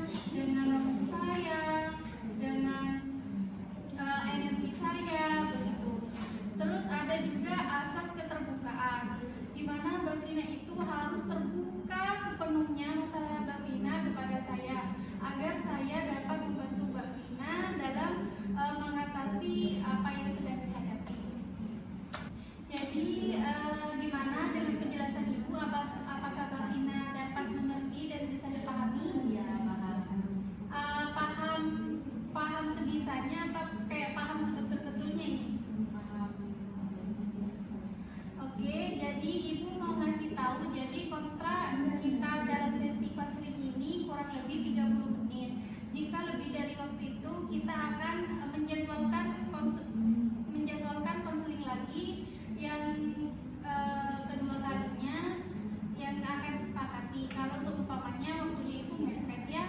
dengan waktu saya, dengan energi saya, begitu. Terus ada juga asas keterbukaan, di mana Mbak Vina itu harus terbuka sepenuhnya masalah Mbak Vina kepada saya, agar saya dapat membantu Mbak Vina dalam mengatasi apa yang sedang dihadapi. Jadi gimana dengan penjelasan Ibu? Apakah Mbak Vina dapat mengerti dan bisa dipahami? Iya, paham. Paham sebisanya apa kayak paham sebetul-betulnya ini? Paham. Oke, jadi Ibu mau ngasih tahu, jadi kontra kita dalam sesi konseling ini kurang lebih 30 menit. Jika lebih dari waktu itu, kita akan menjadwalkan konseling lagi yang kedua kalinya yang akan disepakati. Kalau seumpamanya waktunya itu mepet ya.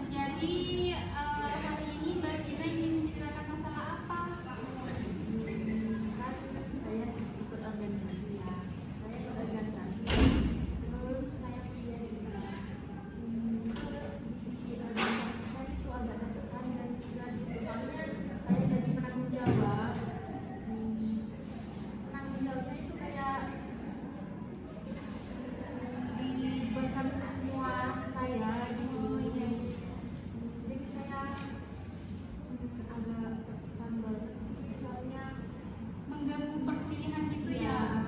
Jadi hari ini Mbak Vina ingin menceritakan masalah apa? Kan saya ikut organisasi ya. Saya ikut organisasi. Terus saya kuliah juga. Terus di organisasi saya itu agak tertekan dan berat gitu. Soalnya saya jadi penanggung jawab. Penanggung jawabnya itu kayak dibebankan ke semua ke saya gitu. Jadi saya agak tertekan banget sih, soalnya Mengganggu perkuliahan gitu ya.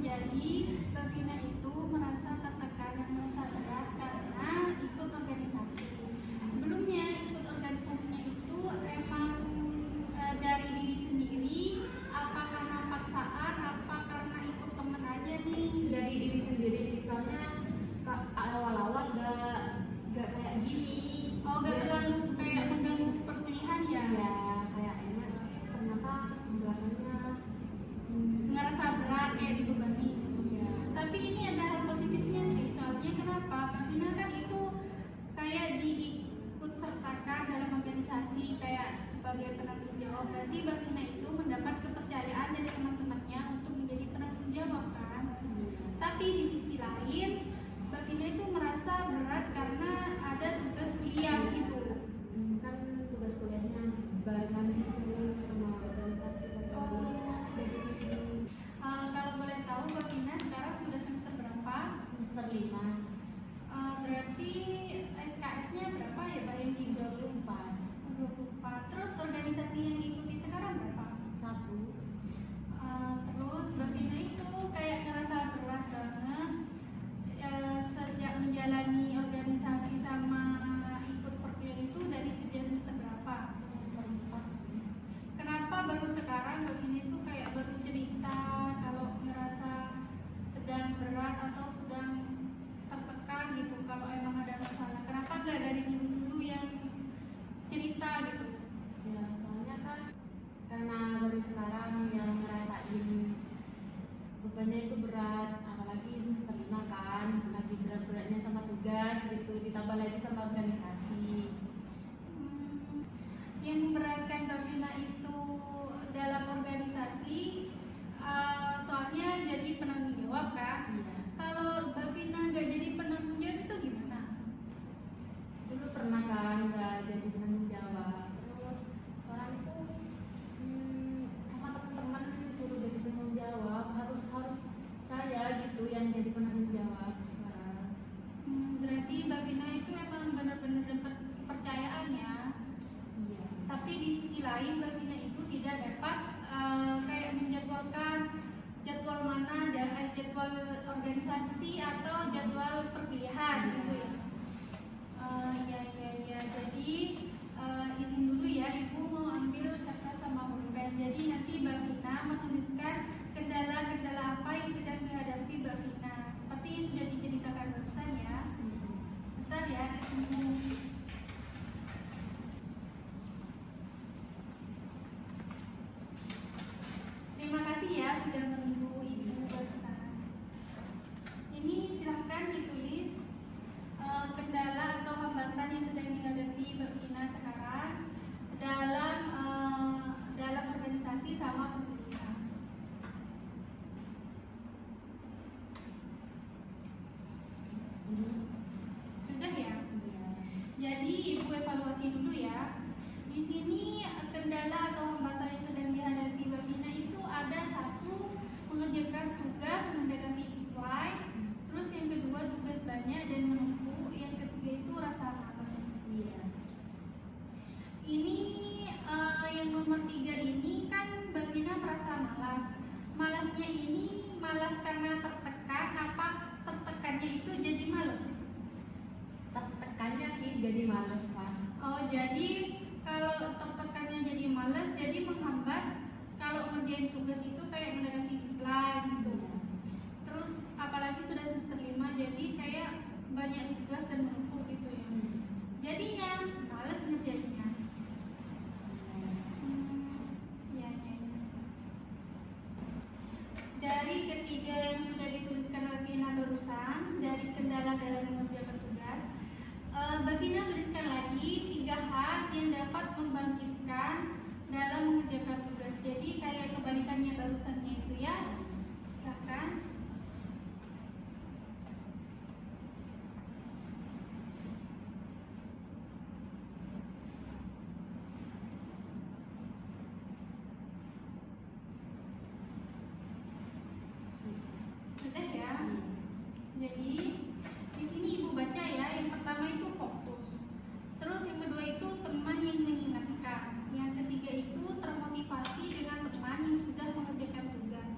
Jadi Mbak Vina itu merasa tertekan dan merasa berat karena ikut organisasi. Sebelumnya ikut organisasinya itu emang dari diri sendiri, apa karena paksaan, apa karena ikut teman aja nih? dari diri sendiri sih, soalnya awal-awal gak kayak gini. Oh, gak terlalu kayak mengganggu perkuliahan ya? Ya kayak enak sih, ternyata belakangnya Ngerasa berat kayak dibebani gitu. ya. Tapi ini ada hal positifnya sih, soalnya kenapa? Mbak Vina kan itu kayak diikut sertakan dalam organisasi kayak sebagai penanggung jawab. Berarti Mbak Vina itu mendapat kepercayaan dari teman-temannya untuk menjadi penanggung jawab kan. Tapi di sisi lain Mbak Vina itu merasa berat karena ada tugas kuliah gitu. Kan tugas kuliahnya barengan gitu sama organisasi kan. Jadi Kalau boleh tahu Mbak Vina sekarang sudah semester berapa? semester 5. Berarti SKS-nya berapa ya Mbak? Yang 24. 24. Terus organisasi yang diikuti sekarang berapa? 1. Terus Mbak Vina itu kayak ngerasa berat banget sejak menjalani organisasi sama ikut perkuliahan itu dari sejak semester berapa? Semester 4 sih. Kenapa baru sekarang Mbak Vina itu kayak baru cerita kalau ngerasa sedang berat atau sedang tertekan gitu kalau emang ada masalah? Kenapa nggak dari dulu yang cerita gitu? Ya soalnya kan karena baru sekarang yang ngerasain bebannya itu berat, apalagi semester 5 kan, lagi berat-beratnya sama tugas gitu, ditambah lagi sama organisasi. Yang memberatkan Mbak Vina itu dalam organisasi, soalnya jadi penanggung jawab kan. Iya. Kalau Mbak Vina nggak jadi penanggung jawab itu gimana? Dulu pernah kan nggak jadi penanggung jawab, terus sekarang itu sama teman-teman disuruh jadi penanggung jawab, harus saya gitu yang jadi penanggung jawab sekarang. Berarti Mbak Vina itu emang benar-benar dapat kepercayaan ya. Iya. Tapi di sisi lain Mbak Vina itu tidak dapat kayak menjadwalkan jadwal mana, jadwal organisasi atau jadwal perkuliahan gitu ya. Ya. Jadi izin dulu ya, Ibu mau ambil kertas sama pulpen. Jadi nanti Mbak Vina menuliskan kendala-kendala apa yang sedang dihadapi Mbak Vina, seperti yang sudah diceritakan barusan ya. Bentar ya, ditunggu. Terima kasih ya sudah menunggu Ibu barusan. Ini silahkan ditulis kendala atau hambatan yang sedang dihadapi Mbak Vina sekarang dalam organisasi sama perkuliahan. Ini sih, jadi males pas. Oh, jadi kalau tertekannya jadi malas, jadi menghambat kalau ngerjain tugas itu kayak mendekati deadline gitu. Terus apalagi sudah semester 5, jadi kayak banyak tugas dan menumpuk gitu ya. Jadinya males ngerjainnya. Ya, ya, ya. Dari ketiga yang sudah dituliskan Mbak Vina barusan, dari kendala dalam mengerjakan tugas, Mbak Vina tuliskan lagi 3 hal yang dapat membangkitkan dalam mengerjakan tugas. Jadi kayak kebalikannya barusannya itu ya. Silakan. Sudah ya. Jadi di sini Ibu baca ya. Yang pertama itu fokus. Terus yang kedua itu teman yang mengingatkan. Yang ketiga itu termotivasi dengan teman yang sudah mengerjakan tugas.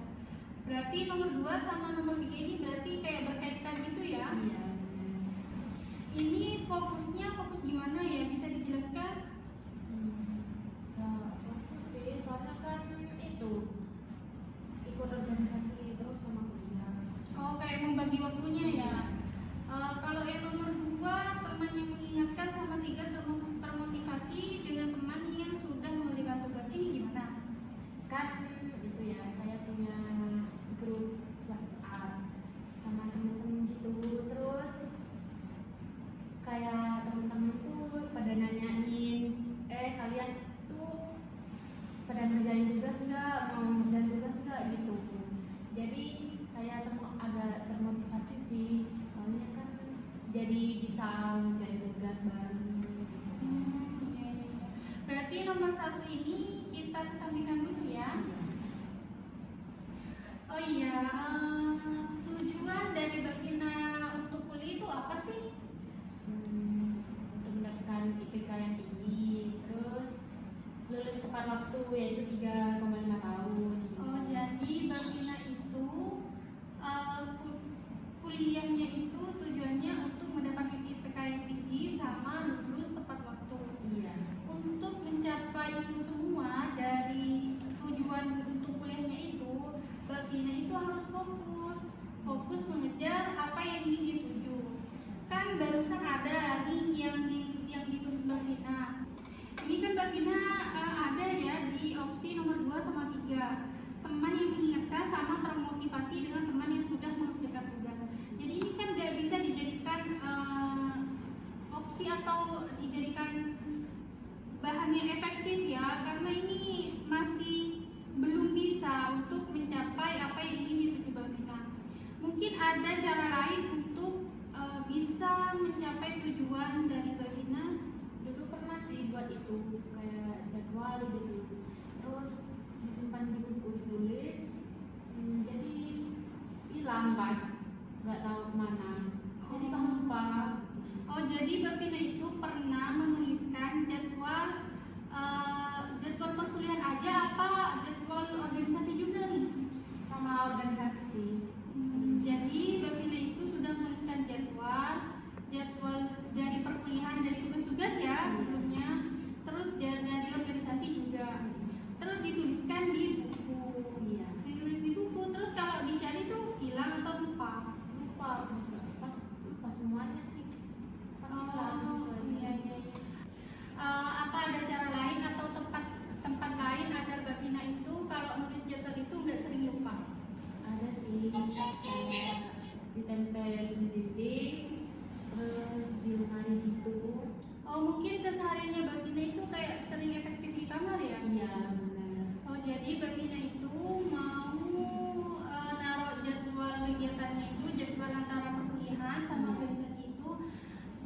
Berarti nomor 2 sama nomor 3 ini berarti kayak berkaitan gitu ya. Iya. Ini fokusnya fokus gimana ya? Bisa dijelaskan? Nggak fokus sih, soalnya kan itu ikut organisasi terus sama kuliah. Oh, kayak membagi waktunya ya. Kalau yang nomor 2 teman yang mengingatkan sama 3 termotivasi dengan teman yang sudah mengerjakan tugas, ini gimana? Kan itu ya, saya punya grup WhatsApp sama temen-temen gitu, terus kayak temen-temen tuh pada nanyain, kalian tuh pada ngerjain tugas enggak, mau ngerjain tugas enggak gitu. Jadi kayak agak termotivasi sih, soalnya kan jadi bisa ngerjain tugas bareng gitu. Iya, iya, iya. Berarti nomor 1 ini kita kesampingkan dulu ya. Oh iya, tujuan dari Mbak Vina untuk kuliah itu apa sih? Untuk mendapatkan IPK yang tinggi, terus lulus tepat waktu yaitu 3,5 tahun. Oh, jadi Mbak Vina itu kuliahnya itu tujuannya untuk mendapatkan IPK yang tinggi sama lulus tepat waktu. Iya. Untuk mencapai itu semua, dari tujuan untuk kuliahnya itu, Mbak Vina itu harus fokus mengejar apa yang ingin dituju. Kan barusan ada nih yang ditulis Mbak Vina. Ini kan Mbak Vina ada ya di opsi nomor 2 sama 3, teman yang mengingatkan sama termotivasi dengan teman yang sudah mengerjakan tugas. Jadi ini kan gak bisa dijadikan opsi atau dijadikan bahan yang efektif ya, karena ini masih belum bisa untuk mencapai apa yang ingin dituju Mbak Vina. Mungkin ada cara lain untuk bisa mencapai tujuan dari Mbak Vina. Dulu pernah sih buat itu, kayak jadwal gitu, terus disimpan di buku ditulis, jadi hilang pas nggak tahu kemana, jadi lupa. Oh, jadi Mbak Vina itu pernah menuliskan jadwal perkuliahan aja apa jadwal organisasi juga nih? Sama organisasi sih. Jadi Mbak Vina itu sudah menuliskan jadwal dari perkuliahan, dari tugas-tugas ya sebelumnya, terus dari organisasi juga, terus dituliskan di buku. Iya. Ditulis di buku, terus kalau dicari tuh hilang atau lupa? Lupa pas semuanya sih, pas hilang. Iya, iya, iya. Apa ada cara lain atau tempat lain agar Mbak Vina itu kalau nulis jadwal itu nggak sering lupa? Ada sih, kayak ditempel di dinding, terus di lemari gitu. Oh, mungkin kesehariannya Mbak Vina itu kayak sering efektif di kamar ya? Iya benar. Oh, jadi Mbak Vina itu mau naruh jadwal kegiatannya itu, jadwal antara perkuliahan sama organisasi itu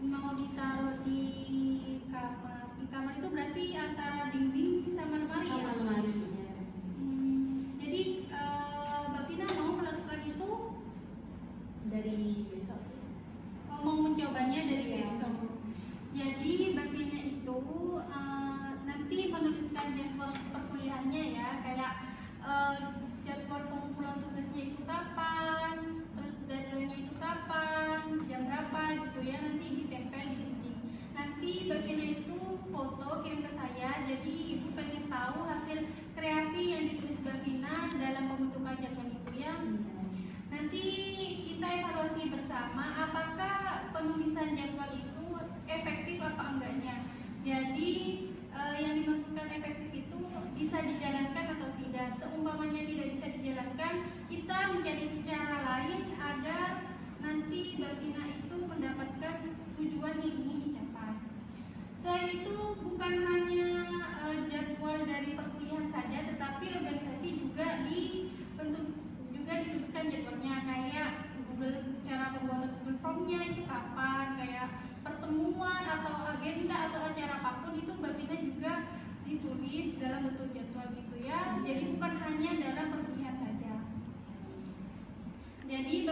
mau ditaruh di kamar. Di kamar itu berarti antara dinding sama lemari Sama ya? lemari ya. Jadi Mbak Vina mau melakukan itu Dari besok sih. mau mencobanya dari Iya. besok. Jadi Mbak Vina itu nanti menuliskan jadwal perkuliahannya ya, kayak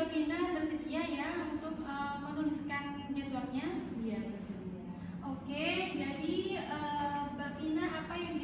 Mbak Vina bersedia ya untuk menuliskan jadwalnya? Iya, bersedia. Oke, jadi Mbak Vina apa yang